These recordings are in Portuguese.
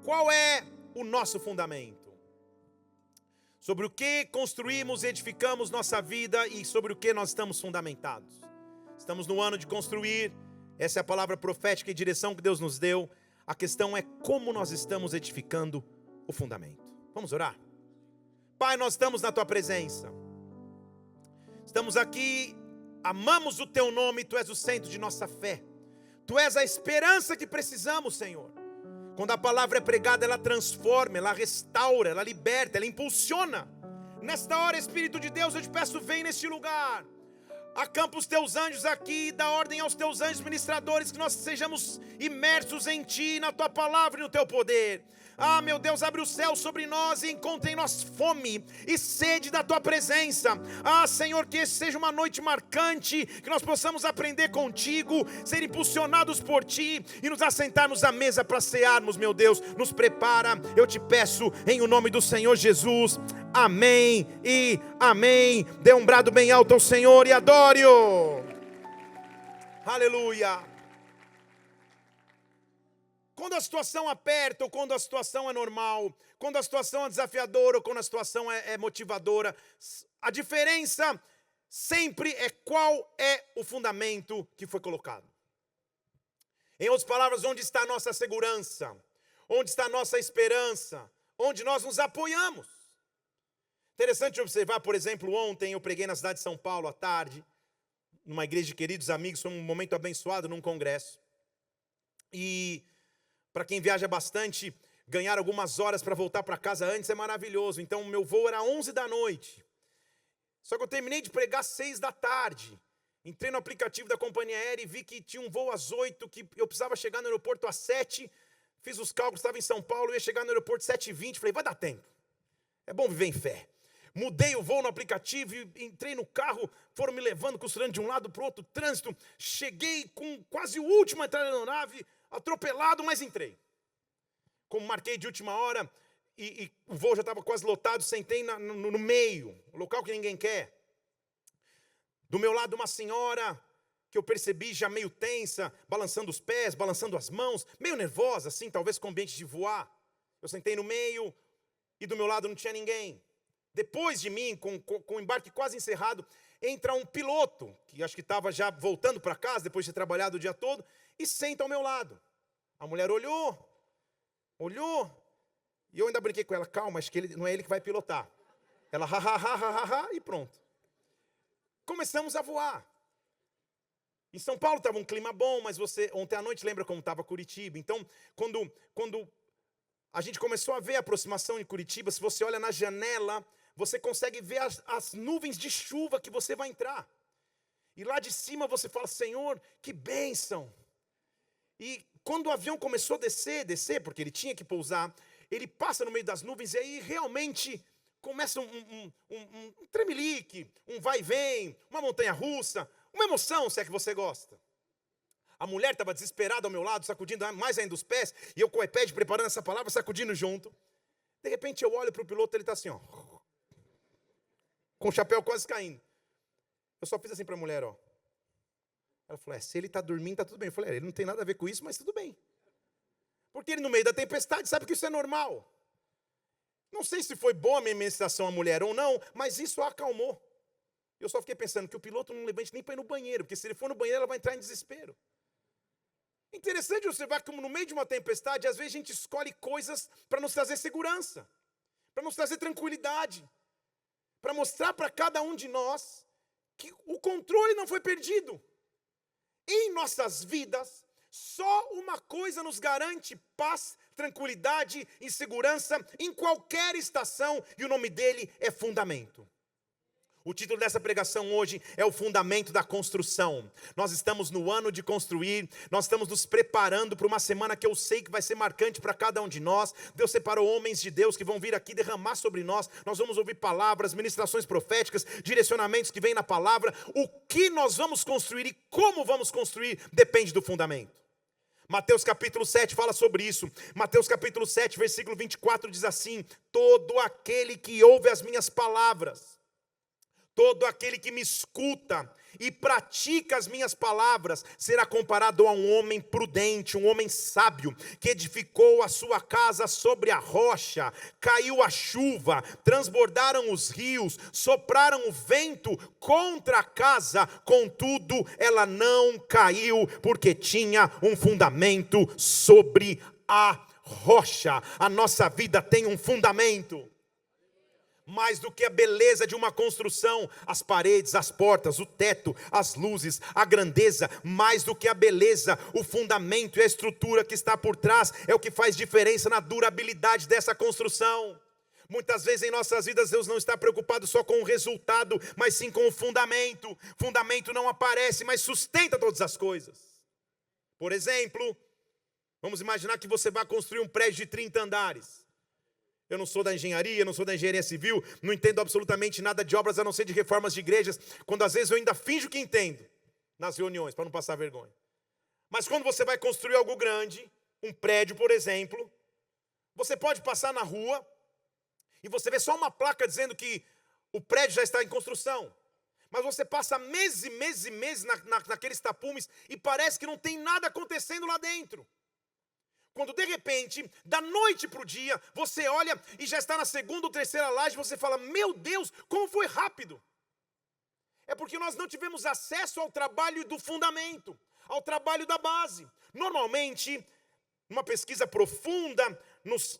Qual é o nosso fundamento? Sobre o que construímos e edificamos nossa vida e sobre o que nós estamos fundamentados. Estamos no ano de construir, essa é a palavra profética e direção que Deus nos deu. A questão é como nós estamos edificando o fundamento. Vamos orar? Pai, nós estamos na Tua presença. Estamos aqui, amamos o Teu nome, Tu és o centro de nossa fé. Tu és a esperança que precisamos, Senhor. Quando a palavra é pregada, ela transforma, ela restaura, ela liberta, ela impulsiona. Nesta hora, Espírito de Deus, eu te peço, vem neste lugar. Acampa os Teus anjos aqui, dá ordem aos Teus anjos ministradores, que nós sejamos imersos em Ti, na Tua palavra e no Teu poder. Ah, meu Deus, abre o céu sobre nós e encontre em nós fome e sede da Tua presença. Ah, Senhor, que esse seja uma noite marcante, que nós possamos aprender contigo, ser impulsionados por Ti e nos assentarmos à mesa para cearmos, meu Deus. Nos prepara, eu te peço, em o nome do Senhor Jesus. Amém e amém. Dê um brado bem alto ao Senhor e adore-o. Aleluia. Quando a situação aperta ou quando a situação é normal, quando a situação é desafiadora ou quando a situação é motivadora, a diferença sempre é qual é o fundamento que foi colocado. Em outras palavras, onde está a nossa segurança? Onde está a nossa esperança? Onde nós nos apoiamos? Interessante observar, por exemplo, ontem eu preguei na cidade de São Paulo à tarde, numa igreja de queridos amigos, foi um momento abençoado num congresso. E para quem viaja bastante, ganhar algumas horas para voltar para casa antes é maravilhoso. Então o meu voo era 11 da noite. Só que eu terminei de pregar às 6 da tarde. Entrei no aplicativo da companhia aérea e vi que tinha um voo às 8, que eu precisava chegar no aeroporto às 7. Fiz os cálculos, estava em São Paulo, ia chegar no aeroporto às 7h20. Falei, vai dar tempo. É bom viver em fé. Mudei o voo no aplicativo e entrei no carro, foram me levando, costurando de um lado para o outro, trânsito. Cheguei com quase o último a entrar na aeronave, atropelado, mas entrei. Como marquei de última hora e o voo já estava quase lotado, sentei no meio, o local que ninguém quer. Do meu lado uma senhora que eu percebi já meio tensa, balançando os pés, balançando as mãos, meio nervosa assim, talvez com o ambiente de voar. Eu sentei no meio e do meu lado não tinha ninguém. Depois de mim, com o embarque quase encerrado, entra um piloto, que acho que estava já voltando para casa, depois de ter trabalhado o dia todo, e senta ao meu lado. A mulher olhou, e eu ainda brinquei com ela, calma, acho que não é ele que vai pilotar. Ela, ha, e pronto. Começamos a voar. Em São Paulo estava um clima bom, mas ontem à noite lembra como estava Curitiba. Então, quando a gente começou a ver a aproximação em Curitiba, se você olha na janela, você consegue ver as nuvens de chuva que você vai entrar. E lá de cima você fala, Senhor, que bênção. E quando o avião começou a descer, porque ele tinha que pousar, ele passa no meio das nuvens e aí realmente começa um tremelique, um vai e vem, uma montanha-russa, uma emoção, se é que você gosta. A mulher estava desesperada ao meu lado, sacudindo mais ainda os pés, e eu com o iPad preparando essa palavra, sacudindo junto. De repente eu olho para o piloto, ele está assim, ó, com o chapéu quase caindo. Eu só fiz assim para a mulher, ó. Ela falou, se ele está dormindo, está tudo bem. Eu falei, ele não tem nada a ver com isso, mas tudo bem. Porque ele no meio da tempestade sabe que isso é normal. Não sei se foi boa a minha ministração à mulher ou não, mas isso a acalmou. Eu só fiquei pensando que o piloto não levante nem para ir no banheiro, porque se ele for no banheiro, ela vai entrar em desespero. Interessante observar que no meio de uma tempestade, às vezes a gente escolhe coisas para nos trazer segurança, para nos trazer tranquilidade, para mostrar para cada um de nós que o controle não foi perdido. Em nossas vidas, só uma coisa nos garante paz, tranquilidade e segurança em qualquer estação, e o nome dele é fundamento. O título dessa pregação hoje é o fundamento da construção. Nós estamos no ano de construir, nós estamos nos preparando para uma semana que eu sei que vai ser marcante para cada um de nós. Deus separou homens de Deus que vão vir aqui derramar sobre nós. Nós vamos ouvir palavras, ministrações proféticas, direcionamentos que vêm na palavra. O que nós vamos construir e como vamos construir depende do fundamento. Mateus capítulo 7 fala sobre isso. Mateus capítulo 7, versículo 24 diz assim: todo aquele que ouve as minhas palavras, Todo aquele que me escuta e pratica as minhas palavras será comparado a um homem prudente, um homem sábio, que edificou a sua casa sobre a rocha. Caiu a chuva, transbordaram os rios, sopraram o vento contra a casa, contudo ela não caiu, porque tinha um fundamento sobre a rocha. A nossa vida tem um fundamento. Mais do que a beleza de uma construção, as paredes, as portas, o teto, as luzes, a grandeza, mais do que a beleza, o fundamento e a estrutura que está por trás é o que faz diferença na durabilidade dessa construção. Muitas vezes em nossas vidas Deus não está preocupado só com o resultado, mas sim com o fundamento. Fundamento não aparece, mas sustenta todas as coisas. Por exemplo, vamos imaginar que você vai construir um prédio de 30 andares. Eu não sou da engenharia, não sou da engenharia civil, não entendo absolutamente nada de obras a não ser de reformas de igrejas, quando às vezes eu ainda finjo que entendo nas reuniões, para não passar vergonha. Mas quando você vai construir algo grande, um prédio, por exemplo, você pode passar na rua e você vê só uma placa dizendo que o prédio já está em construção. Mas você passa meses e meses e meses naqueles tapumes e parece que não tem nada acontecendo lá dentro. Quando de repente, da noite para o dia, você olha e já está na segunda ou terceira laje, você fala, meu Deus, como foi rápido. É porque nós não tivemos acesso ao trabalho do fundamento, ao trabalho da base. Normalmente, numa pesquisa profunda, nos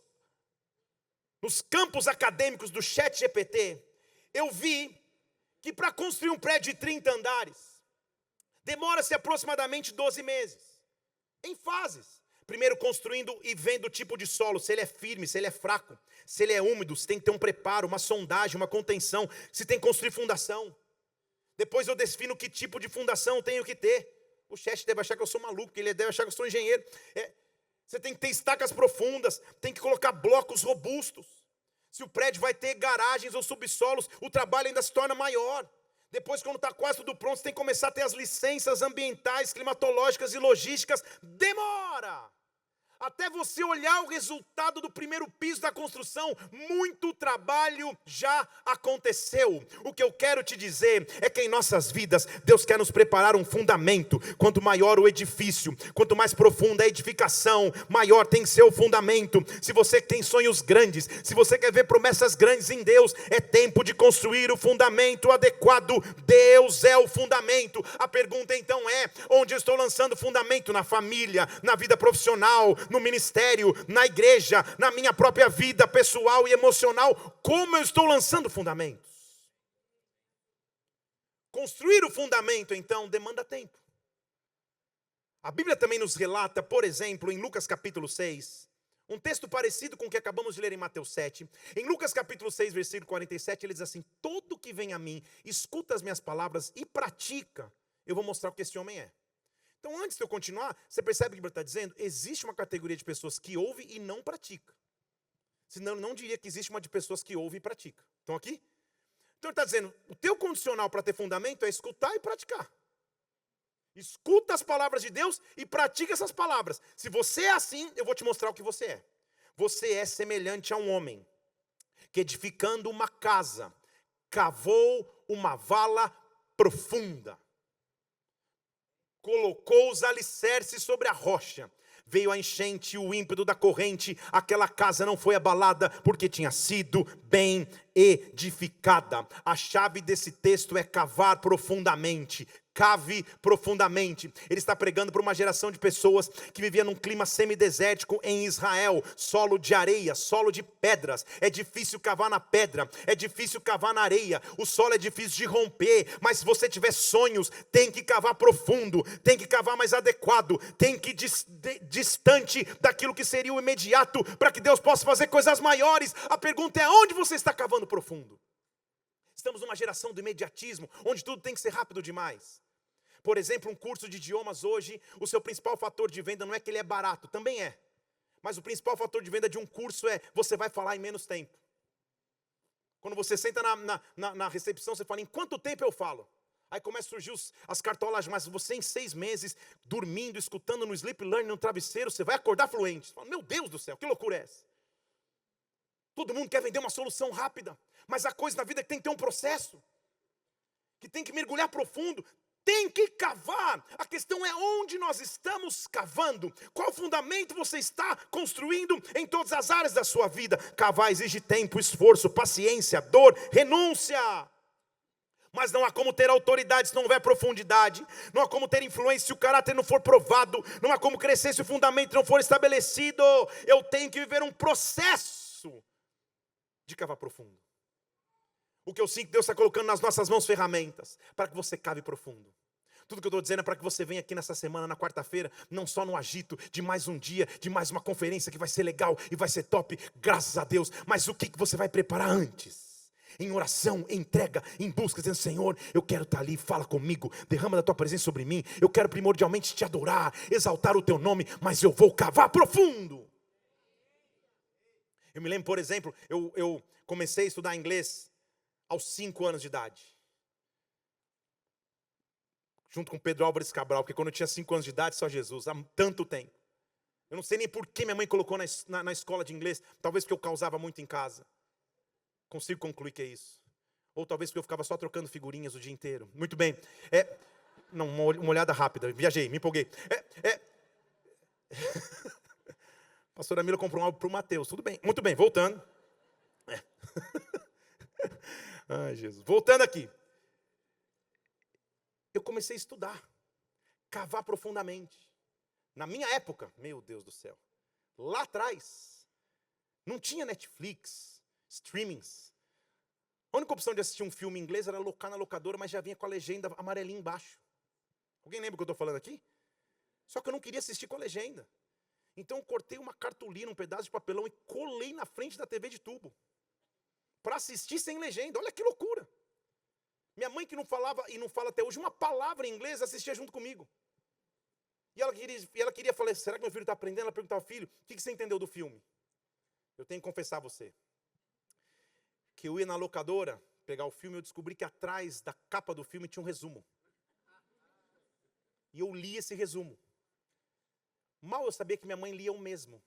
campos acadêmicos do ChatGPT, eu vi que para construir um prédio de 30 andares, demora-se aproximadamente 12 meses, em fases. Primeiro construindo e vendo o tipo de solo, se ele é firme, se ele é fraco, se ele é úmido, se tem que ter um preparo, uma sondagem, uma contenção, se tem que construir fundação. Depois eu defino que tipo de fundação eu tenho que ter. O chat deve achar que eu sou maluco, porque ele deve achar que eu sou engenheiro. Você tem que ter estacas profundas, tem que colocar blocos robustos. Se o prédio vai ter garagens ou subsolos, o trabalho ainda se torna maior. Depois, quando está quase tudo pronto, você tem que começar a ter as licenças ambientais, climatológicas e logísticas. Demora! Até você olhar o resultado do primeiro piso da construção, muito trabalho já aconteceu. O que eu quero te dizer é que em nossas vidas, Deus quer nos preparar um fundamento. Quanto maior o edifício, quanto mais profunda a edificação, maior tem que ser o fundamento. Se você tem sonhos grandes, se você quer ver promessas grandes em Deus, é tempo de construir o fundamento adequado. Deus é o fundamento. A pergunta então é, onde eu estou lançando fundamento? Na família, na vida profissional, no ministério, na igreja, na minha própria vida pessoal e emocional. Como eu estou lançando fundamentos? Construir o fundamento, então, demanda tempo. A Bíblia também nos relata, por exemplo, em Lucas capítulo 6, um texto parecido com o que acabamos de ler em Mateus 7. Em Lucas capítulo 6, versículo 47, ele diz assim, todo que vem a mim, escuta as minhas palavras e pratica, eu vou mostrar o que esse homem é. Então, antes de eu continuar, você percebe o que a Bíblia está dizendo? Existe uma categoria de pessoas que ouve e não pratica. Senão, eu não diria que existe uma de pessoas que ouve e pratica. Estão aqui? Então, ele está dizendo, o teu condicional para ter fundamento é escutar e praticar. Escuta as palavras de Deus e pratica essas palavras. Se você é assim, eu vou te mostrar o que você é. Você é semelhante a um homem que, edificando uma casa, cavou uma vala profunda. Colocou os alicerces sobre a rocha. Veio a enchente e o ímpeto da corrente. Aquela casa não foi abalada porque tinha sido bem edificada. A chave desse texto é cavar profundamente. Cave profundamente. Ele está pregando para uma geração de pessoas que vivia num clima semidesértico em Israel, solo de areia, solo de pedras. É difícil cavar na pedra, é difícil cavar na areia, o solo é difícil de romper, mas se você tiver sonhos, tem que cavar profundo, tem que cavar mais adequado, tem que ir distante daquilo que seria o imediato, para que Deus possa fazer coisas maiores. A pergunta é, onde você está cavando profundo? Estamos numa geração do imediatismo, onde tudo tem que ser rápido demais. Por exemplo, um curso de idiomas hoje, o seu principal fator de venda não é que ele é barato, também é. Mas o principal fator de venda de um curso é, você vai falar em menos tempo. Quando você senta na recepção, você fala, em quanto tempo eu falo? Aí começa a surgir as cartolas, mas você em 6 meses, dormindo, escutando no sleep learning, no travesseiro, você vai acordar fluente. Você fala, meu Deus do céu, que loucura é essa? Todo mundo quer vender uma solução rápida, mas a coisa na vida é que tem que ter um processo. que tem que mergulhar profundo, tem que cavar. A questão é onde nós estamos cavando. Qual fundamento você está construindo em todas as áreas da sua vida. Cavar exige tempo, esforço, paciência, dor, renúncia. Mas não há como ter autoridade se não houver profundidade. Não há como ter influência se o caráter não for provado. Não há como crescer se o fundamento não for estabelecido. Eu tenho que viver um processo de cavar profundo. O que eu sinto que Deus está colocando nas nossas mãos ferramentas para que você cave profundo. Tudo que eu estou dizendo é para que você venha aqui nessa semana, na quarta-feira, não só no agito de mais um dia, de mais uma conferência que vai ser legal e vai ser top, graças a Deus. Mas o que você vai preparar antes? Em oração, em entrega, em busca, dizendo: Senhor, eu quero estar ali, fala comigo, derrama da tua presença sobre mim. Eu quero primordialmente te adorar, exaltar o teu nome, mas eu vou cavar profundo. Eu me lembro, por exemplo, eu comecei a estudar inglês aos 5 anos de idade, junto com Pedro Álvares Cabral, porque quando eu tinha 5 anos de idade, só Jesus, há tanto tempo. Eu não sei nem por que minha mãe colocou na escola de inglês, talvez porque eu causava muito em casa. Consigo concluir que é isso. Ou talvez porque eu ficava só trocando figurinhas o dia inteiro. Muito bem. Não, uma olhada rápida, viajei, me empolguei. Pastor Amila comprou um álbum para o Mateus, tudo bem. Muito bem, voltando. Ai, Jesus. Voltando aqui. Eu comecei a estudar, cavar profundamente. Na minha época, meu Deus do céu, lá atrás, não tinha Netflix, streamings. A única opção de assistir um filme em inglês era alocar na locadora, mas já vinha com a legenda amarelinha embaixo. Alguém lembra o que eu estou falando aqui? Só que eu não queria assistir com a legenda. Então eu cortei uma cartolina, um pedaço de papelão e colei na frente da TV de tubo. Para assistir sem legenda. Olha que loucura. Minha mãe, que não falava e não fala até hoje uma palavra em inglês, assistia junto comigo. E ela queria falar: será que meu filho está aprendendo? Ela perguntava: filho, o que você entendeu do filme? Eu tenho que confessar a você que eu ia na locadora pegar o filme e eu descobri que atrás da capa do filme tinha um resumo. E eu li esse resumo. Mal eu sabia que minha mãe lia o mesmo.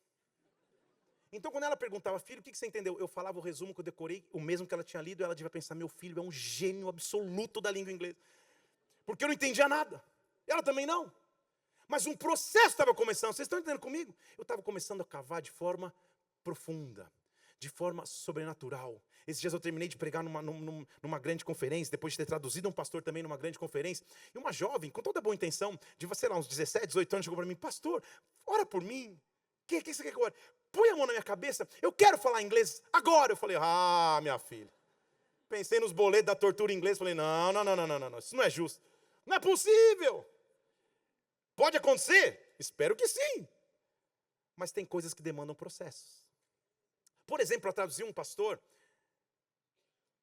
Então, quando ela perguntava: filho, o que você entendeu? Eu falava o resumo que eu decorei, o mesmo que ela tinha lido, e ela devia pensar: meu filho é um gênio absoluto da língua inglesa. Porque eu não entendia nada. Ela também não. Mas um processo estava começando. Vocês estão entendendo comigo? Eu estava começando a cavar de forma profunda, de forma sobrenatural. Esses dias eu terminei de pregar numa grande conferência, depois de ter traduzido um pastor também numa grande conferência, e uma jovem, com toda boa intenção, de, sei lá, uns 17, 18 anos, chegou para mim: pastor, ora por mim. O que você quer que eu ore? Põe a mão na minha cabeça, eu quero falar inglês agora. Eu falei: ah, minha filha. Pensei nos boletos da tortura em inglês, falei: não, isso não é justo. Não é possível. Pode acontecer? Espero que sim. Mas tem coisas que demandam processos. Por exemplo, para traduzir um pastor,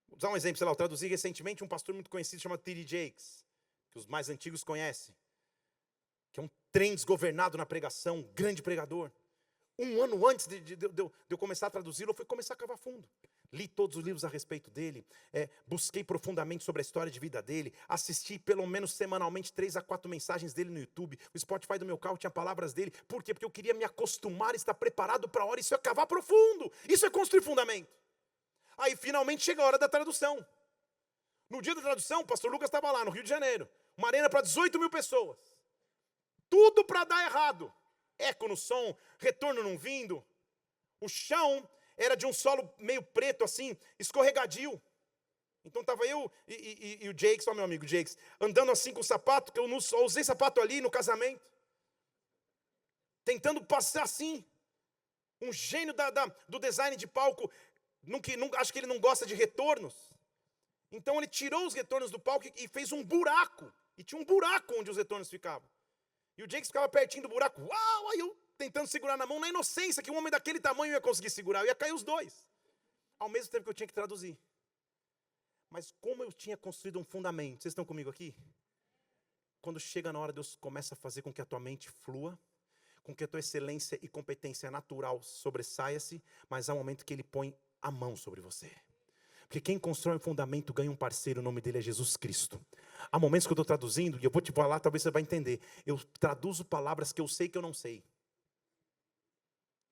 vou dar um exemplo, sei lá, eu traduzi recentemente um pastor muito conhecido chamado T.D. Jakes, que os mais antigos conhecem, que é um trem desgovernado na pregação, um grande pregador. Um ano antes de eu começar a traduzi-lo, eu fui começar a cavar fundo. Li todos os livros a respeito dele, busquei profundamente sobre a história de vida dele, assisti pelo menos semanalmente 3 a 4 mensagens dele no YouTube. O Spotify do meu carro tinha palavras dele. Por quê? Porque eu queria me acostumar, estar preparado para a hora. Isso é cavar profundo, isso é construir fundamento. Aí finalmente chega a hora da tradução. No dia da tradução, o pastor Lucas estava lá no Rio de Janeiro, uma arena para 18 mil pessoas. Tudo para dar errado. Eco no som, retorno não vindo. O chão era de um solo meio preto assim, escorregadio. Então estava eu e o Jakes, ó meu amigo Jakes, andando assim com o sapato, que eu não só usei sapato ali no casamento. Tentando passar assim. Um gênio do design de palco, acho que ele não gosta de retornos. Então ele tirou os retornos do palco e fez um buraco. E tinha um buraco onde os retornos ficavam. E o Jakes ficava pertinho do buraco. Uau! Aí eu tentando segurar na mão, na inocência, que um homem daquele tamanho ia conseguir segurar. Eu ia cair os dois. Ao mesmo tempo que eu tinha que traduzir. Mas como eu tinha construído um fundamento. Vocês estão comigo aqui? Quando chega na hora, Deus começa a fazer com que a tua mente flua, com que a tua excelência e competência natural sobressaia-se, mas há um momento que Ele põe a mão sobre você. Porque quem constrói um fundamento ganha um parceiro, o nome dele é Jesus Cristo. Há momentos que eu estou traduzindo, e eu vou te falar, talvez você vai entender. Eu traduzo palavras que eu sei que eu não sei.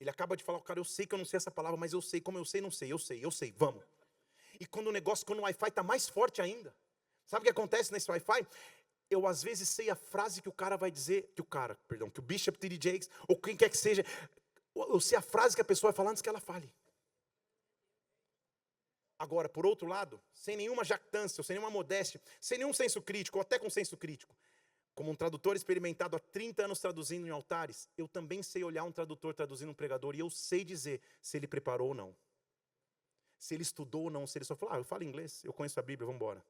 Ele acaba de falar: cara, eu sei que eu não sei essa palavra, mas eu sei, como eu sei, não sei, eu sei, vamos. E quando o Wi-Fi está mais forte ainda, Sabe o que acontece nesse Wi-Fi? Eu às vezes sei a frase que o cara vai dizer, que o Bishop T.D. Jakes, ou quem quer que seja, eu sei a frase que a pessoa vai falar antes que ela fale. Agora, por outro lado, sem nenhuma jactância, sem nenhuma modéstia, sem nenhum senso crítico, ou até com senso crítico, como um tradutor experimentado há 30 anos traduzindo em altares, eu também sei olhar um tradutor traduzindo um pregador, e eu sei dizer se ele preparou ou não. Se ele estudou ou não, se ele só falou, eu falo inglês, eu conheço a Bíblia, vamos embora.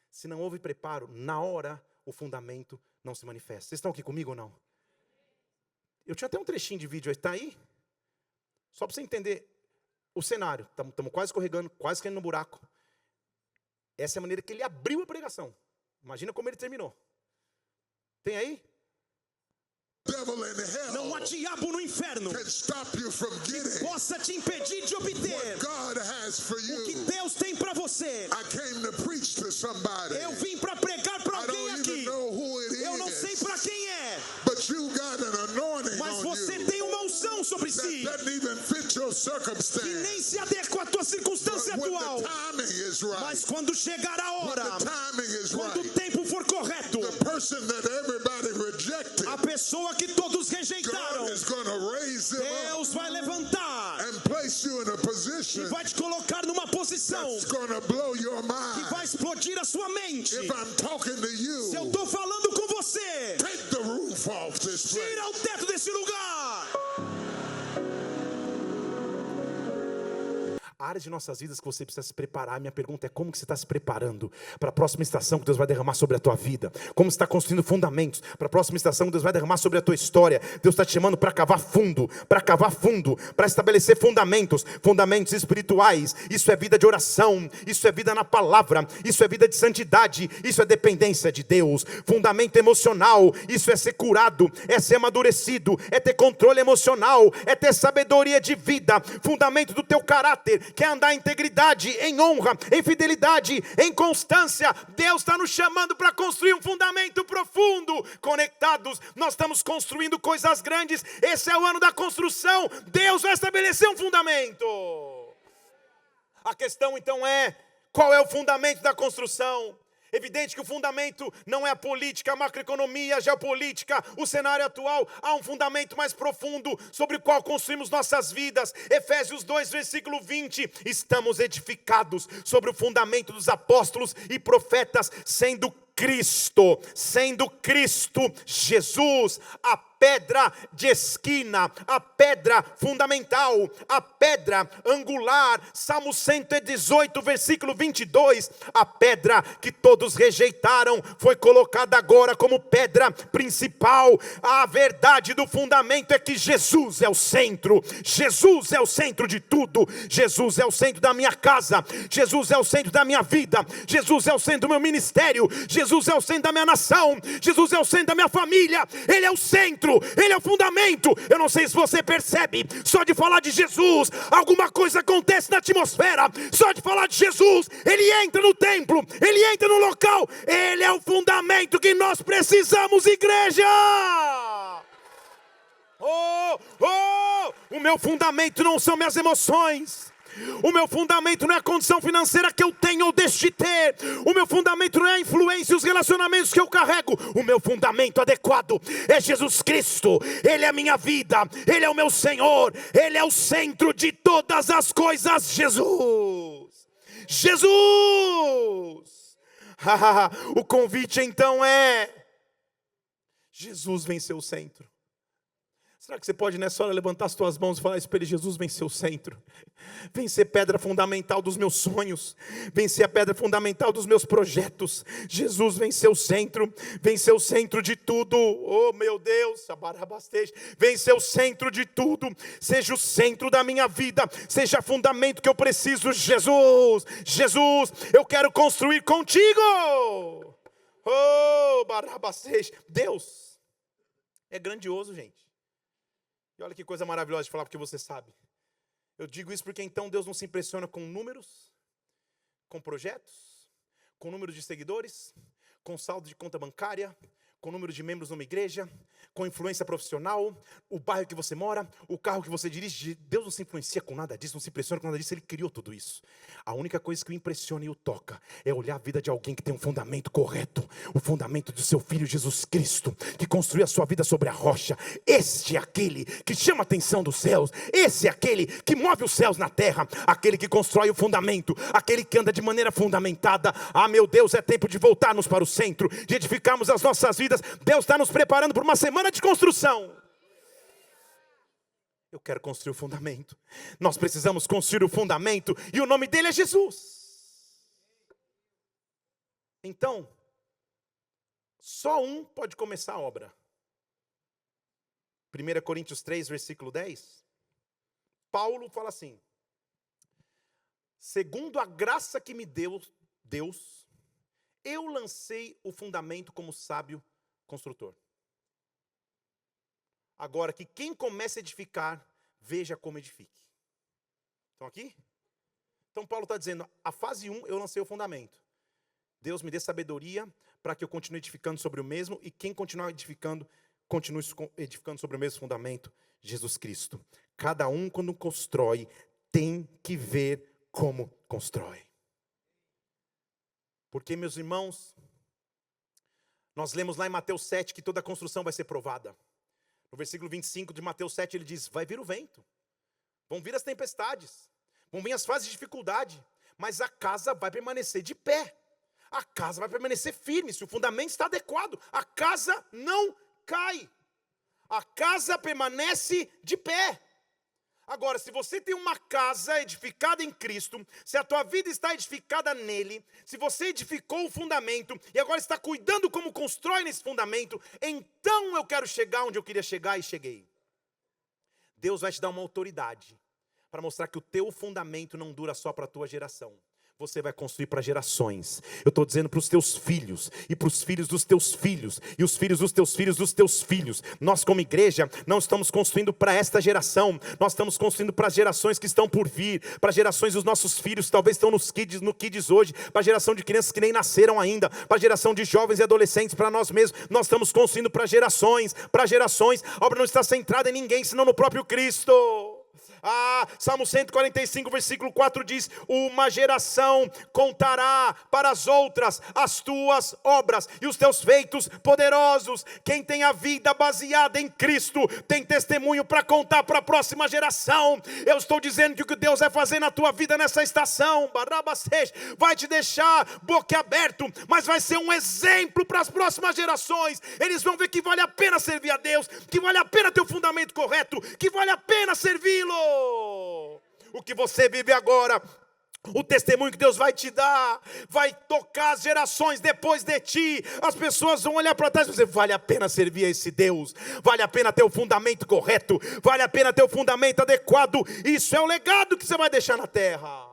Se não houve preparo, na hora, o fundamento não se manifesta. Vocês estão aqui comigo ou não? Eu tinha até um trechinho de vídeo, está aí? Só para você entender o cenário. Estamos quase escorregando, quase caindo no buraco. Essa é a maneira que ele abriu a pregação. Imagina como ele terminou. Tem aí? Não há diabo no inferno que possa te impedir de obter o que Deus tem para você. Eu vim para pregar para alguém aqui. Eu não sei para quem é, mas você tem uma unção sobre si que nem se adequa à tua circunstância atual. Mas quando chegar a hora, quando o tempo for correto, a pessoa que todos rejeitaram, Deus vai levantar e vai te colocar numa posição que vai explodir a sua mente. Se eu estou falando com você, tira o teto desse lugar. Áreas de nossas vidas que você precisa se preparar. Minha pergunta é: como que você está se preparando para a próxima estação que Deus vai derramar sobre a tua vida? Como você está construindo fundamentos para a próxima estação que Deus vai derramar sobre a tua história? Deus está te chamando para cavar fundo, para estabelecer fundamentos espirituais. Isso é vida de oração, isso é vida na palavra, isso é vida de santidade, isso é dependência de Deus. Fundamento emocional, isso é ser curado, é ser amadurecido, é ter controle emocional, é ter sabedoria de vida. Fundamento do teu caráter, quer andar em integridade, em honra, em fidelidade, em constância. Deus está nos chamando para construir um fundamento profundo. Conectados, nós estamos construindo coisas grandes. Esse é o ano da construção. Deus vai estabelecer um fundamento. A questão então é: qual é o fundamento da construção? Evidente que o fundamento não é a política, a macroeconomia, a geopolítica, o cenário atual. Há um fundamento mais profundo sobre o qual construímos nossas vidas. Efésios 2, versículo 20. Estamos edificados sobre o fundamento dos apóstolos e profetas, sendo Cristo Jesus, a pedra de esquina, a pedra fundamental, a pedra angular. Salmo 118, versículo 22, a pedra que todos rejeitaram foi colocada agora como pedra principal. A verdade do fundamento é que Jesus é o centro. Jesus é o centro de tudo. Jesus é o centro da minha casa, Jesus é o centro da minha vida, Jesus é o centro do meu ministério, Jesus é o centro da minha nação, Jesus é o centro da minha família. Ele é o centro, Ele é o fundamento. Eu não sei se você percebe, só de falar de Jesus, alguma coisa acontece na atmosfera. Só de falar de Jesus, Ele entra no templo, Ele entra no local. Ele é o fundamento que nós precisamos, igreja. O meu fundamento não são minhas emoções. O meu fundamento não é a condição financeira que eu tenho ou deixo de ter. O meu fundamento não é a influência e os relacionamentos que eu carrego. O meu fundamento adequado é Jesus Cristo. Ele é a minha vida, Ele é o meu Senhor, Ele é o centro de todas as coisas. Jesus. O convite então é: Jesus venceu o centro. Será que você pode nessa hora levantar as tuas mãos e falar isso para Ele? Jesus, vencer o centro. Vencer pedra fundamental dos meus sonhos. Vencer a pedra fundamental dos meus projetos. Jesus, vencer o centro. Vencer o centro de tudo. Oh meu Deus, vencer o centro de tudo. Seja o centro da minha vida. Seja o fundamento que eu preciso. Jesus, eu quero construir contigo. Oh, Deus é grandioso, gente. E olha que coisa maravilhosa de falar, porque você sabe. Eu digo isso porque então Deus não se impressiona com números, com projetos, com número de seguidores, com saldo de conta bancária, com o número de membros numa igreja, com influência profissional, o bairro que você mora, o carro que você dirige. Deus não se influencia com nada disso, não se impressiona com nada disso, Ele criou tudo isso. A única coisa que o impressiona e o toca é olhar a vida de alguém que tem um fundamento correto, o fundamento do seu Filho Jesus Cristo, que construiu a sua vida sobre a rocha. Este é aquele que chama a atenção dos céus, esse é aquele que move os céus na terra, aquele que constrói o fundamento, aquele que anda de maneira fundamentada. Ah, meu Deus, é tempo de voltarmos para o centro, de edificarmos as nossas vidas. Deus está nos preparando para uma semana de construção. Eu quero construir o fundamento. Nós precisamos construir o fundamento, e o nome dele é Jesus. Então, só um pode começar a obra. 1 Coríntios 3, versículo 10. Paulo fala assim: segundo a graça que me deu Deus, eu lancei o fundamento como sábio construtor. Agora que quem começa a edificar, veja como edifique. Estão aqui? Então Paulo está dizendo, a fase 1 eu lancei o fundamento. Deus me dê sabedoria para que eu continue edificando sobre o mesmo, e quem continuar edificando, continue edificando sobre o mesmo fundamento, Jesus Cristo. Cada um, quando constrói, tem que ver como constrói. Porque, meus irmãos, nós lemos lá em Mateus 7 que toda construção vai ser provada. No versículo 25 de Mateus 7 ele diz, vai vir o vento, vão vir as tempestades, vão vir as fases de dificuldade, mas a casa vai permanecer de pé. A casa vai permanecer firme, se o fundamento está adequado, a casa não cai. A casa permanece de pé. Agora, se você tem uma casa edificada em Cristo, se a tua vida está edificada nele, se você edificou o fundamento e agora está cuidando como constrói nesse fundamento, então eu quero chegar onde eu queria chegar e cheguei. Deus vai te dar uma autoridade para mostrar que o teu fundamento não dura só para a tua geração. Você vai construir para gerações. Eu estou dizendo para os teus filhos, e para os filhos dos teus filhos, e os filhos dos teus filhos. Nós como igreja, não estamos construindo para esta geração. Nós estamos construindo para as gerações que estão por vir. Para as gerações dos nossos filhos, que talvez estão no Kids hoje. Para a geração de crianças que nem nasceram ainda. Para a geração de jovens e adolescentes, para nós mesmos. Nós estamos construindo para gerações. Para gerações. A obra não está centrada em ninguém, senão no próprio Cristo. Salmo 145, versículo 4 diz, uma geração contará para as outras as tuas obras e os teus feitos poderosos. Quem tem a vida baseada em Cristo tem testemunho para contar para a próxima geração. Eu estou dizendo que o que Deus vai fazer na tua vida nessa estação vai te deixar boquiaberto, mas vai ser um exemplo para as próximas gerações. Eles vão ver que vale a pena servir a Deus, que vale a pena ter o fundamento correto, que vale a pena servi-lo. O que você vive agora, o testemunho que Deus vai te dar, vai tocar as gerações depois de ti. As pessoas vão olhar para trás e dizer, vale a pena servir a esse Deus, vale a pena ter o fundamento correto, vale a pena ter o fundamento adequado. Isso é o legado que você vai deixar na terra.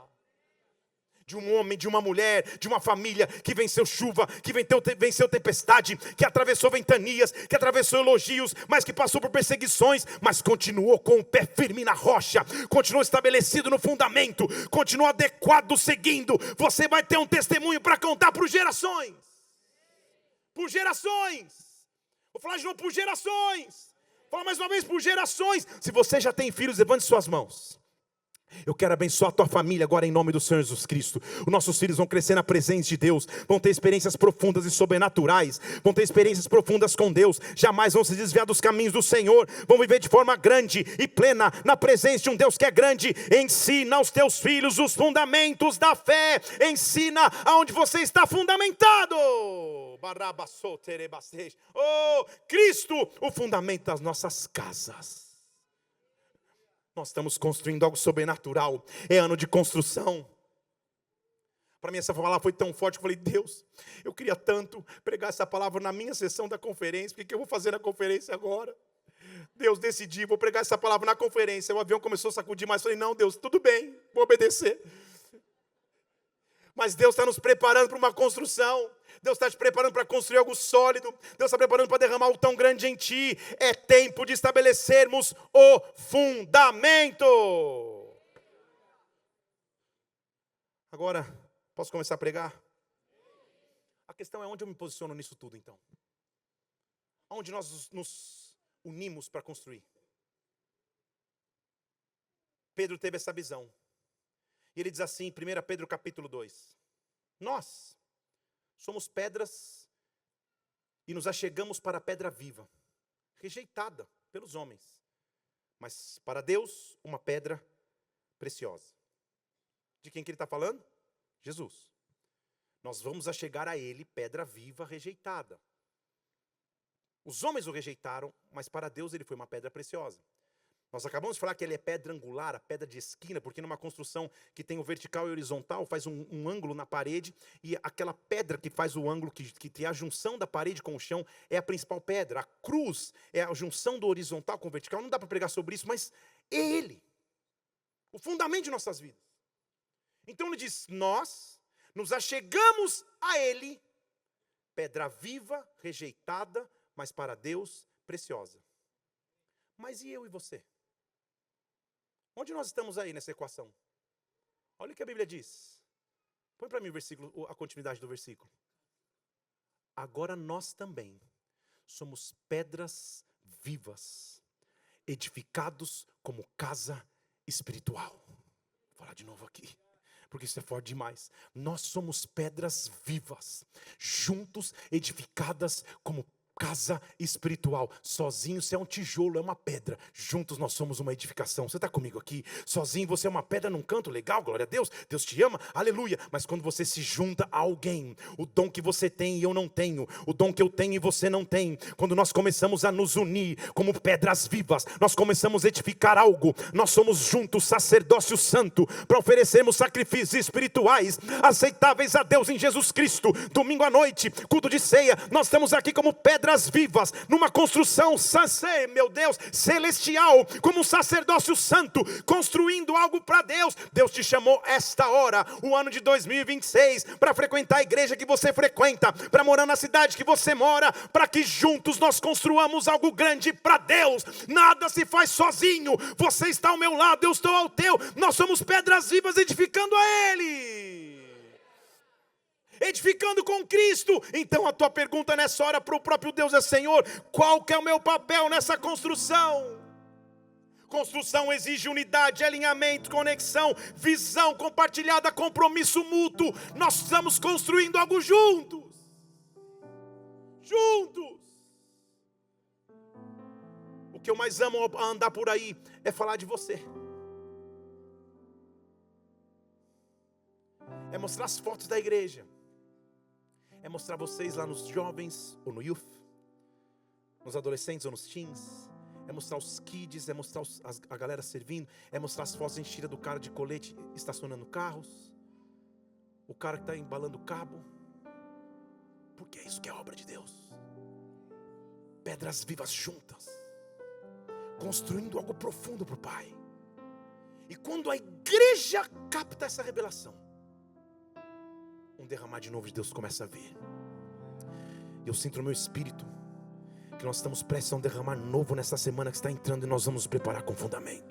De um homem, de uma mulher, de uma família que venceu chuva, que venceu tempestade, que atravessou ventanias, que atravessou elogios, mas que passou por perseguições, mas continuou com o pé firme na rocha, continuou estabelecido no fundamento, continuou adequado seguindo. Você vai ter um testemunho para contar por gerações. Por gerações. Vou falar de novo, por gerações. Vou falar mais uma vez, por gerações. Se você já tem filhos, levante suas mãos. Eu quero abençoar a tua família agora em nome do Senhor Jesus Cristo. Os nossos filhos vão crescer na presença de Deus, vão ter experiências profundas e sobrenaturais, vão ter experiências profundas com Deus, jamais vão se desviar dos caminhos do Senhor, vão viver de forma grande e plena na presença de um Deus que é grande. Ensina aos teus filhos os fundamentos da fé, ensina aonde você está fundamentado. Oh, Cristo, o fundamento das nossas casas. Nós estamos construindo algo sobrenatural. É ano de construção. Para mim essa palavra foi tão forte que eu falei, Deus, eu queria tanto pregar essa palavra na minha sessão da conferência. O que eu vou fazer na conferência agora? Deus, decidi, vou pregar essa palavra na conferência. O avião começou a sacudir mais. Eu falei, não, Deus, tudo bem, vou obedecer. Mas Deus está nos preparando para uma construção. Deus está te preparando para construir algo sólido. Deus está preparando para derramar algo tão grande em ti. É tempo de estabelecermos o fundamento. Agora, posso começar a pregar? A questão é onde eu me posiciono nisso tudo então. onde nós nos unimos para construir. Pedro teve essa visão. E ele diz assim, em 1 Pedro capítulo 2. Nós somos pedras e nos achegamos para a pedra viva, rejeitada pelos homens, mas para Deus uma pedra preciosa. De quem que ele está falando? Jesus. Nós vamos achegar a ele pedra viva rejeitada. Os homens o rejeitaram, mas para Deus ele foi uma pedra preciosa. Nós acabamos de falar que ele é pedra angular, a pedra de esquina, porque numa construção que tem o vertical e horizontal, faz um ângulo na parede, e aquela pedra que faz o ângulo, que tem a junção da parede com o chão, é a principal pedra. A cruz é a junção do horizontal com o vertical. Não dá para pregar sobre isso, mas é ele, o fundamento de nossas vidas. Então ele diz, nós nos achegamos a ele, pedra viva, rejeitada, mas para Deus preciosa. Mas e eu e você? Onde nós estamos aí nessa equação? Olha o que a Bíblia diz. Põe para mim o versículo, a continuidade do versículo. Agora nós também somos pedras vivas, edificados como casa espiritual. Vou falar de novo aqui, porque isso é forte demais. Nós somos pedras vivas, juntos edificadas como casa espiritual. Sozinho você é um tijolo, é uma pedra. Juntos nós somos uma edificação. Você está comigo aqui? Sozinho você é uma pedra num canto, legal, glória a Deus. Deus te ama, aleluia. Mas quando você se junta a alguém, o dom que você tem e eu não tenho, o dom que eu tenho e você não tem, quando nós começamos a nos unir como pedras vivas, nós começamos a edificar algo. Nós somos juntos sacerdócio santo para oferecermos sacrifícios espirituais aceitáveis a Deus em Jesus Cristo. Domingo à noite, culto de ceia, nós estamos aqui como pedras vivas, numa construção, meu Deus, celestial, como um sacerdócio santo, construindo algo para Deus. Deus te chamou esta hora, o ano de 2026, para frequentar a igreja que você frequenta, para morar na cidade que você mora, para que juntos nós construamos algo grande para Deus. Nada se faz sozinho. Você está ao meu lado, eu estou ao teu. Nós somos pedras vivas edificando a Ele, edificando com Cristo. Então a tua pergunta nessa hora para o próprio Deus é: Senhor, qual que é o meu papel nessa construção? Construção exige unidade, alinhamento, conexão, visão compartilhada, compromisso mútuo. Nós estamos construindo algo juntos. Juntos. O que eu mais amo a andar por aí é falar de você. É mostrar as fotos da igreja. É mostrar vocês lá nos jovens, ou no youth, nos adolescentes ou nos teens. É mostrar os kids, é mostrar a galera servindo. É mostrar as fotos enchidas do cara de colete estacionando carros. O cara que está embalando o cabo. Porque é isso que é obra de Deus. Pedras vivas juntas, construindo algo profundo para o Pai. E quando a igreja capta essa revelação, um derramar de novo de Deus começa a vir. Eu sinto no meu espírito que nós estamos prestes a um derramar novo nessa semana que está entrando, e nós vamos nos preparar com fundamento.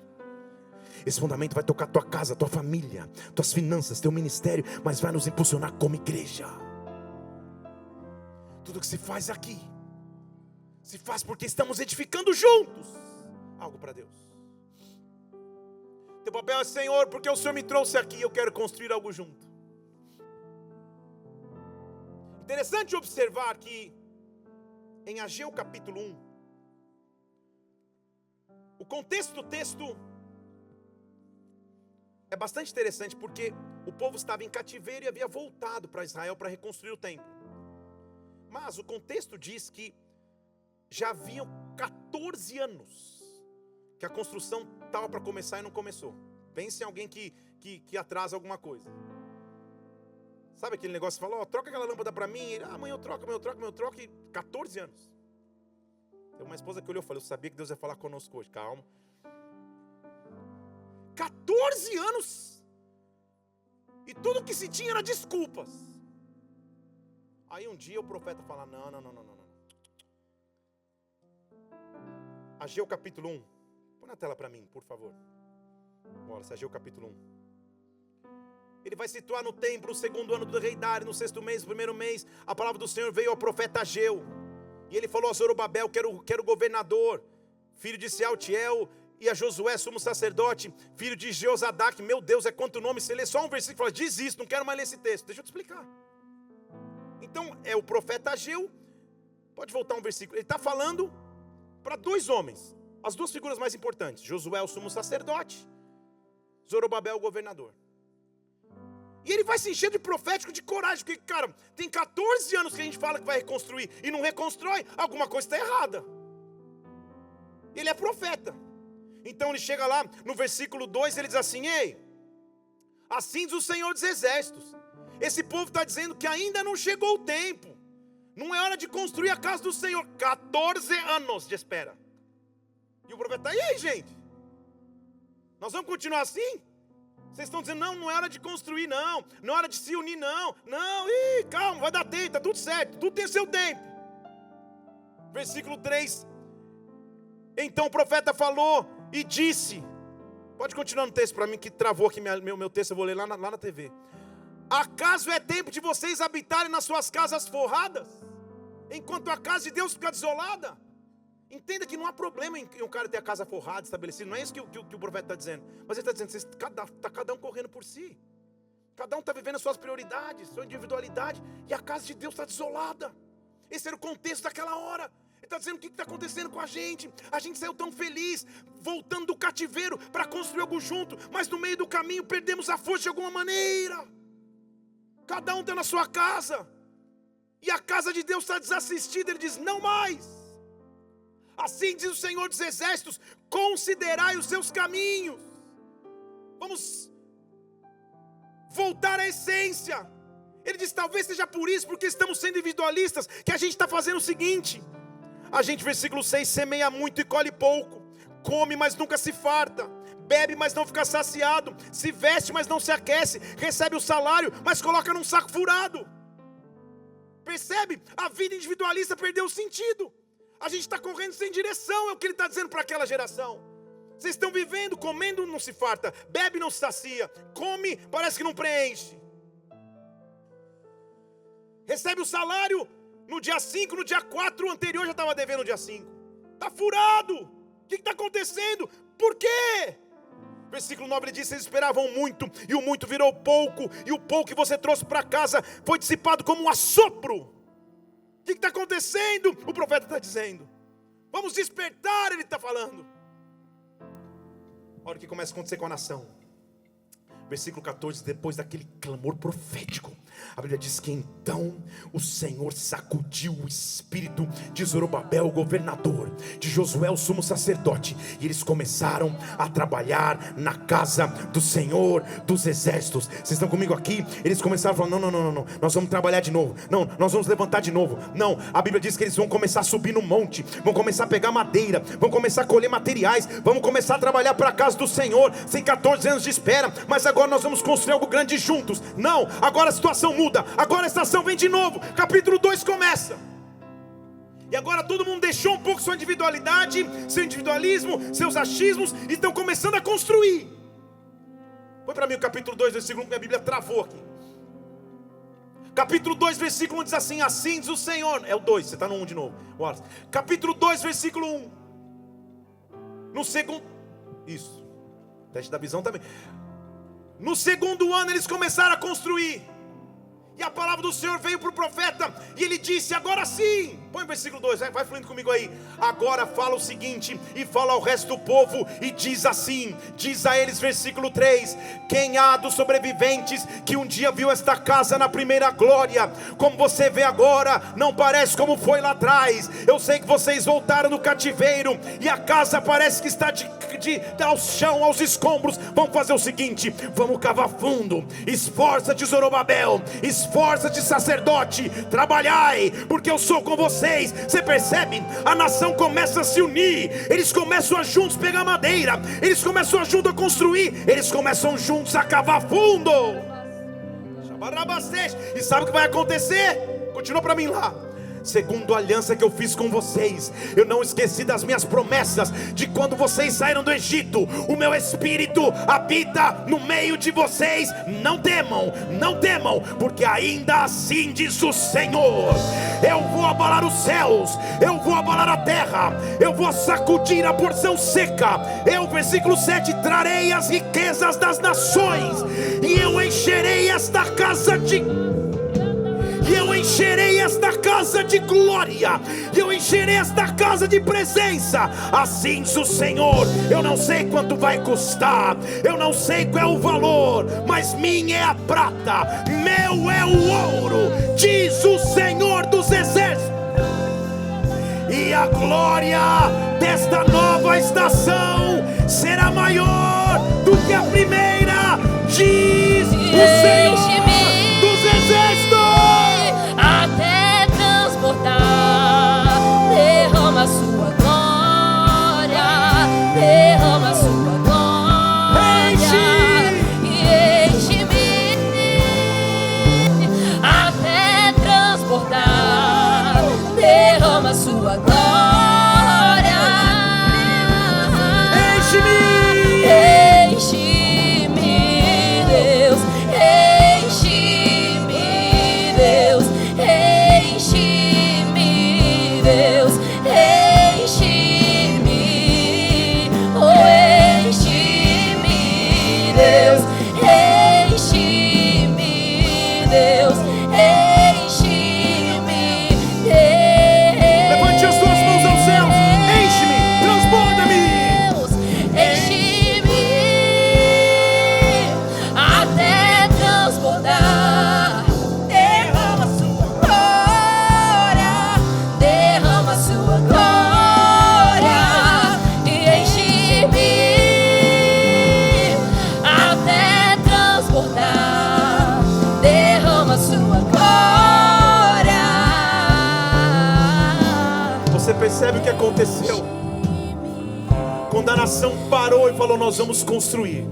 Esse fundamento vai tocar tua casa, tua família, tuas finanças, teu ministério, mas vai nos impulsionar como igreja. Tudo que se faz aqui se faz porque estamos edificando juntos algo para Deus. Teu papel é: Senhor, porque o Senhor me trouxe aqui, eu quero construir algo junto. Interessante observar que em Ageu capítulo 1, o contexto do texto é bastante interessante, porque o povo estava em cativeiro e havia voltado para Israel para reconstruir o templo. Mas o contexto diz que já haviam 14 anos que a construção estava para começar e não começou. Pense em alguém que atrasa alguma coisa. Sabe aquele negócio que fala: troca aquela lâmpada para mim. Ele: amanhã eu troco, e 14 anos. Tem uma esposa que olhou e falou: eu sabia que Deus ia falar conosco hoje. Calma. 14 anos. E tudo que se tinha era desculpas. Aí um dia o profeta fala: não. Ageu capítulo 1. Põe na tela para mim, por favor. Bora, Ageu capítulo 1. Ele vai situar no templo, o segundo ano do rei Dário, no 6º mês, no 1º mês. A palavra do Senhor veio ao profeta Ageu. E ele falou a Zorobabel, quero governador, filho de Sealtiel, e a Josué, sumo sacerdote, filho de Jeozadaque. Meu Deus, é quanto nome. Você lê só um versículo e fala, diz isso, não quero mais ler esse texto. Deixa eu te explicar. Então, é o profeta Ageu. Pode voltar um versículo. Ele está falando para dois homens, as duas figuras mais importantes. Josué, o sumo sacerdote, Zorobabel, o governador. E ele vai se encher de profético, de coragem, porque, cara, tem 14 anos que a gente fala que vai reconstruir e não reconstrói, alguma coisa está errada. Ele é profeta. Então ele chega lá no versículo 2, ele diz assim, ei, assim diz o Senhor dos Exércitos, esse povo está dizendo que ainda não chegou o tempo, não é hora de construir a casa do Senhor, 14 anos de espera. E o profeta, e aí, gente? Nós vamos continuar assim? Vocês estão dizendo, não é hora de construir, não é hora de se unir, não, calma, vai dar tempo, está tudo certo, tudo tem seu tempo. Versículo 3, então o profeta falou e disse, pode continuar no texto para mim que travou aqui meu texto, eu vou ler lá na TV. Acaso é tempo de vocês habitarem nas suas casas forradas, enquanto a casa de Deus fica desolada? Entenda que não há problema em um cara ter a casa forrada, estabelecida. Não é isso que o profeta está dizendo. Mas ele está dizendo, está cada um correndo por si. Cada um está vivendo as suas prioridades, sua individualidade. E a casa de Deus está desolada. Esse era o contexto daquela hora. Ele está dizendo o que está acontecendo com a gente. A gente saiu tão feliz, voltando do cativeiro para construir algo junto. Mas no meio do caminho perdemos a força de alguma maneira. Cada um está na sua casa. E a casa de Deus está desassistida. Ele diz, não mais. Assim diz o Senhor dos Exércitos, considerai os seus caminhos. Vamos voltar à essência. Ele diz, talvez seja por isso, porque estamos sendo individualistas, que a gente está fazendo o seguinte. A gente, versículo 6, semeia muito e colhe pouco. Come, mas nunca se farta. Bebe, mas não fica saciado. Se veste, mas não se aquece. Recebe o salário, mas coloca num saco furado. Percebe? A vida individualista perdeu o sentido. A gente está correndo sem direção, é o que ele está dizendo para aquela geração. Vocês estão vivendo, comendo não se farta, bebe não se sacia, come, parece que não preenche. Recebe o salário no dia 5, no dia 4, o anterior já estava devendo no dia 5. Está furado, o que está acontecendo? Por quê? Versículo 9 ele diz, vocês esperavam muito, e o muito virou pouco, e o pouco que você trouxe para casa foi dissipado como um assopro. O que está acontecendo? O profeta está dizendo. Vamos despertar, ele está falando. Olha o que começa a acontecer com a nação. Versículo 14, depois daquele clamor profético, a Bíblia diz que então o Senhor sacudiu o espírito de Zorobabel, o governador, de Josué, o sumo sacerdote, e eles começaram a trabalhar na casa do Senhor dos Exércitos. Vocês estão comigo aqui? Eles começaram a falar, não, nós vamos trabalhar de novo, não, nós vamos levantar de novo, não, a Bíblia diz que eles vão começar a subir no monte, vão começar a pegar madeira, vão começar a colher materiais, vamos começar a trabalhar para a casa do Senhor. Tem 14 anos de espera, mas agora nós vamos construir algo grande juntos. Não, agora a situação muda, agora a estação vem de novo. Capítulo 2 começa. E agora todo mundo deixou um pouco sua individualidade, seu individualismo, seus achismos, e estão começando a construir. Põe para mim o capítulo 2, versículo 1, que a Bíblia travou aqui. Capítulo 2, versículo 1 diz assim, assim diz o Senhor. É o 2, você está no 1 de novo. Capítulo 2, versículo 1. No segundo, isso, teste da visão também. No segundo ano eles começaram a construir. E a palavra do Senhor veio para o profeta, e ele disse, agora sim. Põe o versículo 2, vai fluindo comigo aí. Agora fala o seguinte, e fala ao resto do povo, e diz assim, diz a eles, versículo 3, quem há dos sobreviventes que um dia viu esta casa na primeira glória, como você vê agora, não parece como foi lá atrás. Eu sei que vocês voltaram do cativeiro, e a casa parece que está ao chão, aos escombros. Vamos fazer o seguinte, vamos cavar fundo. Esforça-te, Zorobabel, esforça-te, sacerdote, trabalhai, porque eu sou com vocês. Você percebe? A nação começa a se unir, eles começam a juntos pegar madeira, eles começam a juntos a construir, eles começam juntos a cavar fundo. E sabe o que vai acontecer? Continua para mim lá. segundo a aliança que eu fiz com vocês. Eu não esqueci das minhas promessas de quando vocês saíram do Egito. O meu Espírito habita no meio de vocês. Não temam, não temam, porque ainda assim diz o Senhor: eu vou abalar os céus, eu vou abalar a terra, eu vou sacudir a porção seca. Versículo 7, trarei as riquezas das nações, e eu encherei esta casa de glória, e eu encherei esta casa de presença. Assim diz o Senhor: eu não sei quanto vai custar, eu não sei qual é o valor, mas minha é a prata, meu é o ouro, diz o Senhor dos exércitos. E a glória desta nova estação será maior do que a primeira, diz o Senhor dos exércitos. Até transbordar, derrama a sua glória, derrama a sua glória, enche-me, até transbordar, derrama a sua glória, enche-me, Deus, enche-me, Deus, enche-me, Deus, enche-me, oh, enche-me, Deus, enche-me, Deus, enche-me, Deus. Levante as suas mãos aos céus, enche-me, transborda-me, enche-me, até transbordar, derrama a sua glória, derrama a sua glória, e enche-me, até transbordar, derrama a sua glória. Você percebe o que aconteceu? Quando a nação parou e falou: nós vamos construir,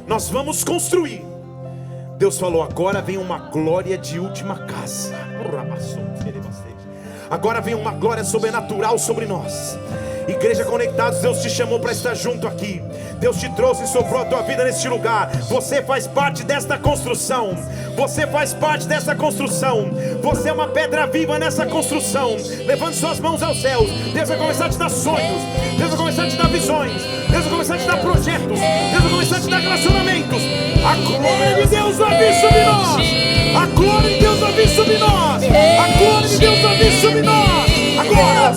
nós vamos construir, Deus falou: agora vem uma glória de última casa. Agora vem uma glória sobrenatural sobre nós. Igreja Conectados, Deus te chamou para estar junto aqui. Deus te trouxe e soprou a tua vida neste lugar. Você faz parte desta construção. Você faz parte dessa construção. Você é uma pedra viva nessa construção. Levante suas mãos aos céus. Deus vai começar a te dar sonhos. Deus vai começar a te dar visões. Deus vai começar a te dar projetos. Deus vai começar a te dar relacionamentos. A glória de Deus vai vir sobre nós. A glória de Deus vai vir sobre nós. A glória de Deus vai vir sobre nós. Agora,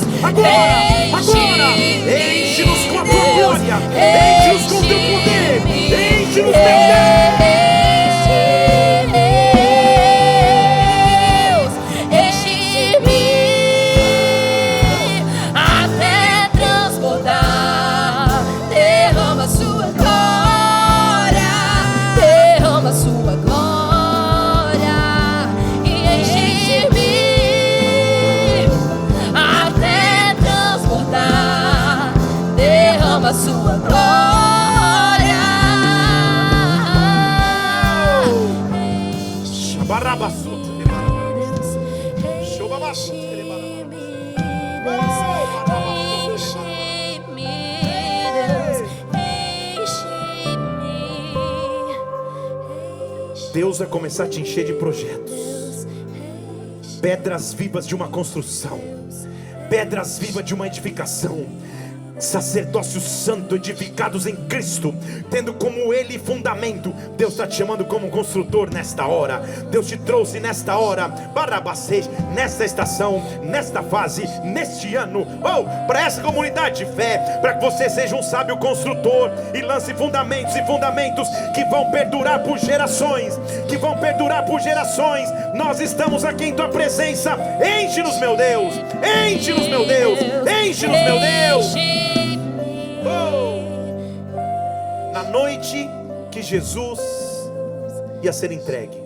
enche-nos com a tua glória, enche-nos com o teu poder, enche-nos, meu Deus, enche-me, até transbordar, derrama a sua glória, derrama a sua glória, e enche-me, até transbordar, derrama a sua glória. Deus vai começar a te encher de projetos, pedras vivas de uma construção, pedras vivas de uma edificação, sacerdócio santo edificados em Cristo, tendo como Ele fundamento. Deus está te chamando como construtor nesta hora. Deus te trouxe nesta hora, Barabacês, nesta estação, nesta fase, neste ano, para essa comunidade de fé, para que você seja um sábio construtor e lance fundamentos e fundamentos que vão perdurar por gerações, que vão perdurar por gerações. Nós estamos aqui em Tua presença. Enche-nos, meu Deus, enche-nos, meu Deus, enche-nos, meu Deus. Na noite que Jesus ia ser entregue,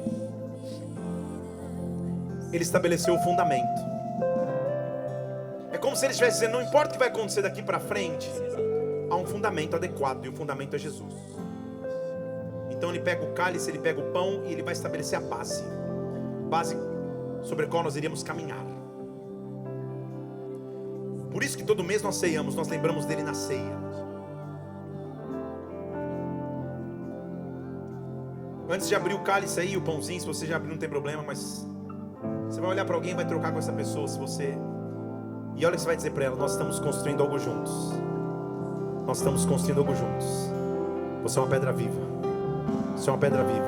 Ele estabeleceu o fundamento. É como se Ele estivesse dizendo: não importa o que vai acontecer daqui para frente, há um fundamento adequado, e o fundamento é Jesus. Então Ele pega o cálice, Ele pega o pão, e Ele vai estabelecer a base sobre a qual nós iríamos caminhar. Por isso que todo mês nós ceiamos, nós lembramos dele na ceia. Antes de abrir o cálice aí, o pãozinho, se você já abriu não tem problema, mas você vai olhar para alguém e vai trocar com essa pessoa, se você... E olha o que você vai dizer para ela: nós estamos construindo algo juntos. Nós estamos construindo algo juntos. Você é uma pedra viva. Você é uma pedra viva.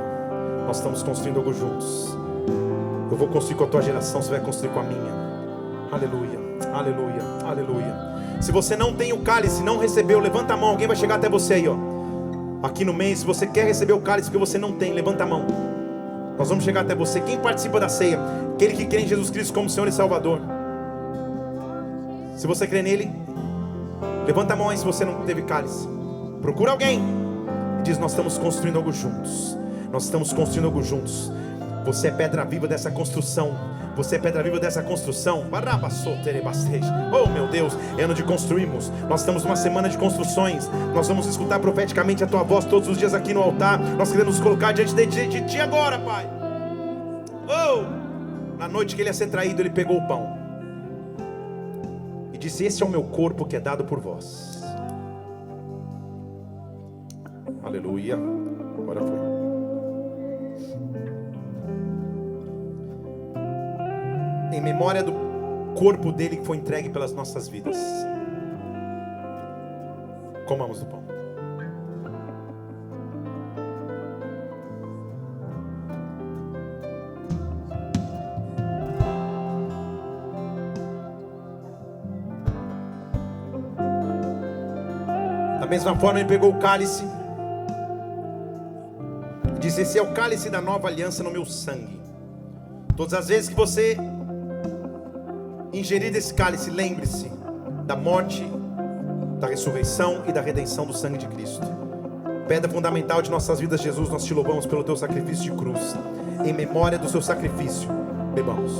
Nós estamos construindo algo juntos. Eu vou construir com a tua geração, você vai construir com a minha. Aleluia, aleluia, aleluia. Se você não tem o cálice, não recebeu, levanta a mão. Alguém vai chegar até você aí, ó. Aqui no mês, se você quer receber o cálice que você não tem, levanta a mão. Nós vamos chegar até você. Quem participa da ceia? Aquele que crê em Jesus Cristo como Senhor e Salvador. Se você crê nele, levanta a mão aí se você não teve cálice. Procura alguém e diz: nós estamos construindo algo juntos. Nós estamos construindo algo juntos. Você é pedra viva dessa construção. Você é pedra viva dessa construção. Oh meu Deus, é ano de construirmos. Nós estamos numa semana de construções. Nós vamos escutar profeticamente a tua voz todos os dias aqui no altar. Nós queremos nos colocar diante de ti agora, Pai. Oh, na noite que ele ia ser traído, ele pegou o pão e disse: esse é o meu corpo que é dado por vós. Aleluia. Agora foi. Em memória do corpo dele que foi entregue pelas nossas vidas. Comamos do pão. Da mesma forma ele pegou o cálice e disse: esse é o cálice da nova aliança no meu sangue. Todas as vezes que você ingerir desse cálice, lembre-se da morte, da ressurreição e da redenção do sangue de Cristo. Pedra fundamental de nossas vidas, Jesus, nós te louvamos pelo teu sacrifício de cruz. Em memória do seu sacrifício, bebamos.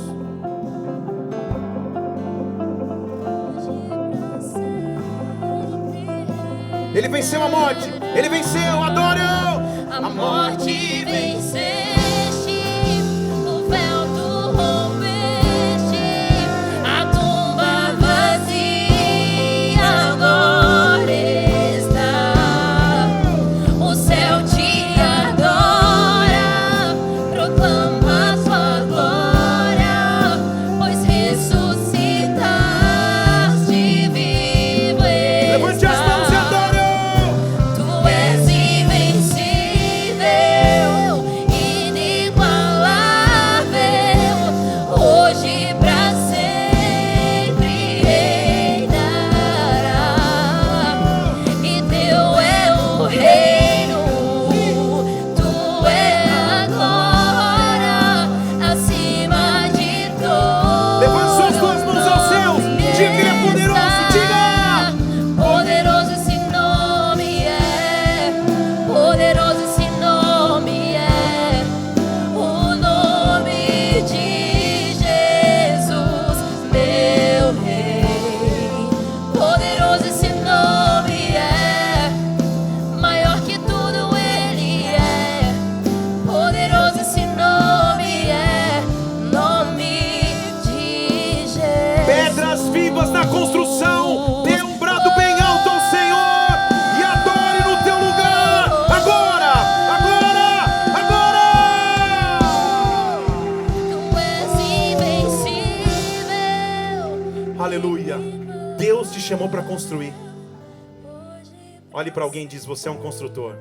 Ele venceu a morte. Ele venceu, adoro. A morte venceste, o véu tu rompeste, a tumba vazia agora está. O céu te adora, proclama sua glória, pois ressuscitaste, vivo estás. Levante as mãos e adore. Tu és invencível, inigualável, hoje pra sempre reinará. E teu é o reino, tu é a glória, acima de todos. Levante suas duas mãos aos céus. Diga que ele é poderoso. Diga. Poderoso esse nome é, poderoso esse nome é, o nome de Jesus, meu Rei. Poderoso esse nome é, maior que tudo ele é. Poderoso esse nome é, nome de Jesus. Pedras vivas na construção. Dê um brado bem alto ao Senhor e adore no teu lugar. Agora, agora, agora. Tu és invencível. Aleluia. Deus te chamou para construir. Olhe para alguém e diz: você é um construtor.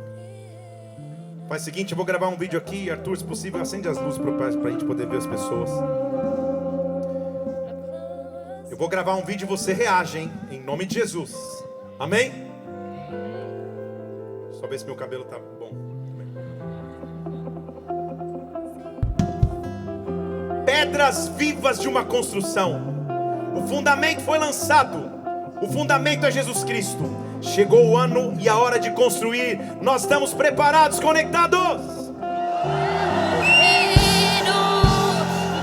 Faz o seguinte, eu vou gravar um vídeo aqui. Arthur, se possível, acende as luzes para a gente poder ver as pessoas. Eu vou gravar um vídeo e você reage, hein? Em nome de Jesus. Amém? Só ver se meu cabelo tá bom. Pedras vivas de uma construção. O fundamento foi lançado. O fundamento é Jesus Cristo. Chegou o ano e a hora de construir. Nós estamos preparados, conectados.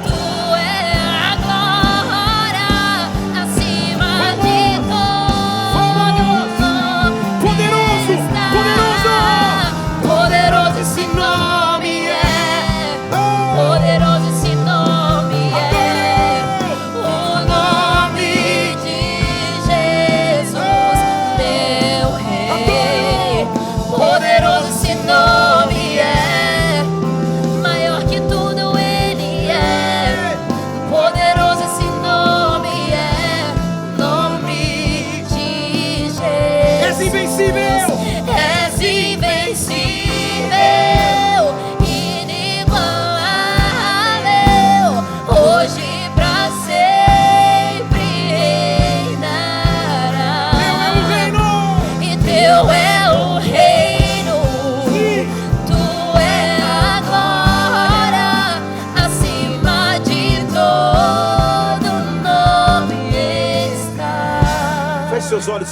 Tu é a glória, acima de todos. Poderoso, poderoso. Poderoso esse nome é, poderoso esse nome é, o nome de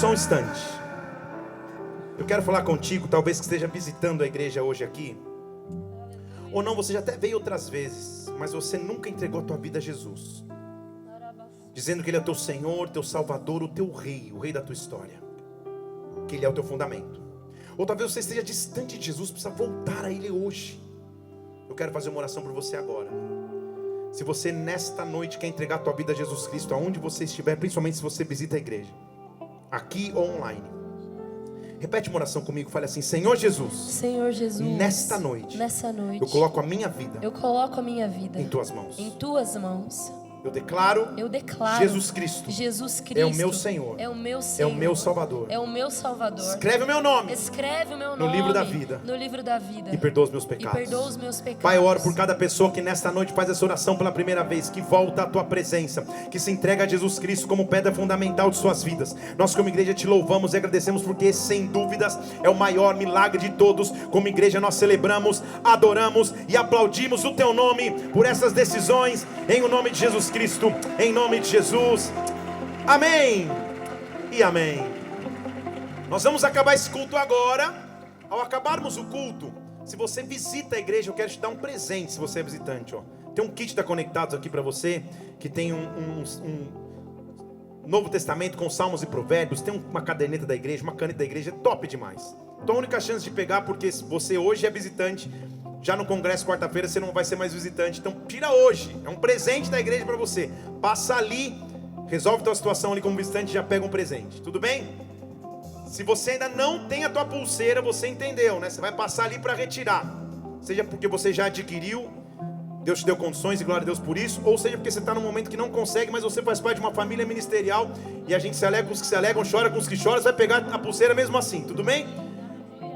Só um instante. Eu quero falar contigo, talvez que esteja visitando a igreja hoje aqui. Ou não, você já até veio outras vezes, mas você nunca entregou a tua vida a Jesus, dizendo que Ele é o teu Senhor, teu Salvador, o teu Rei, o Rei da tua história, que Ele é o teu fundamento. Ou talvez você esteja distante de Jesus, precisa voltar a Ele hoje. Eu quero fazer uma oração por você agora. Se você nesta noite quer entregar a tua vida a Jesus Cristo, aonde você estiver, principalmente se você visita a igreja, aqui ou online, repete uma oração comigo, fale assim: Senhor Jesus, Senhor Jesus, nessa noite, eu coloco a minha vida em tuas mãos. Em tuas mãos. Eu declaro Jesus Cristo é o meu Senhor, é o meu é o meu Salvador. Escreve o meu nome no livro da vida e perdoa os meus pecados. Pai, eu oro por cada pessoa que nesta noite faz essa oração pela primeira vez, que volta à tua presença, que se entrega a Jesus Cristo como pedra fundamental de suas vidas. Nós como igreja te louvamos e agradecemos, porque esse, sem dúvidas, é o maior milagre de todos. Como igreja nós celebramos, adoramos e aplaudimos o teu nome por essas decisões, em o nome de Jesus Cristo, em nome de Jesus, amém e amém. Nós vamos acabar esse culto agora. Ao acabarmos o culto, se você visita a igreja, eu quero te dar um presente. Se você é visitante, ó, tem um kit da Conectados aqui para você, que tem um Novo Testamento com salmos e provérbios, tem uma caderneta da igreja, uma caneta da igreja, top demais. Então a única chance de pegar, porque você hoje é visitante, já no congresso quarta-feira você não vai ser mais visitante, então tira hoje, é um presente da igreja para você. Passa ali, resolve a tua situação ali como visitante e já pega um presente, tudo bem? Se você ainda não tem a tua pulseira, você entendeu, né? Você vai passar ali para retirar, seja porque você já adquiriu, Deus te deu condições e glória a Deus por isso, ou seja porque você está num momento que não consegue, mas você faz parte de uma família ministerial e a gente se alegra com os que se alegram, chora com os que choram, você vai pegar a pulseira mesmo assim, tudo bem?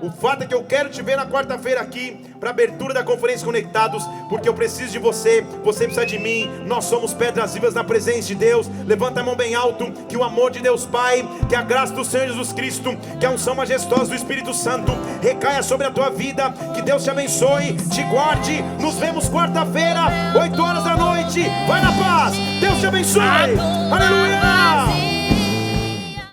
O fato é que eu quero te ver na quarta-feira aqui para a abertura da Conferência Conectados, porque eu preciso de você, você precisa de mim. Nós somos pedras vivas na presença de Deus. Levanta a mão bem alto, que o amor de Deus Pai, que a graça do Senhor Jesus Cristo, que a unção majestosa do Espírito Santo recaia sobre a tua vida. Que Deus te abençoe, te guarde. Nos vemos quarta-feira, 8 horas da noite. Vai na paz, Deus te abençoe. Aleluia.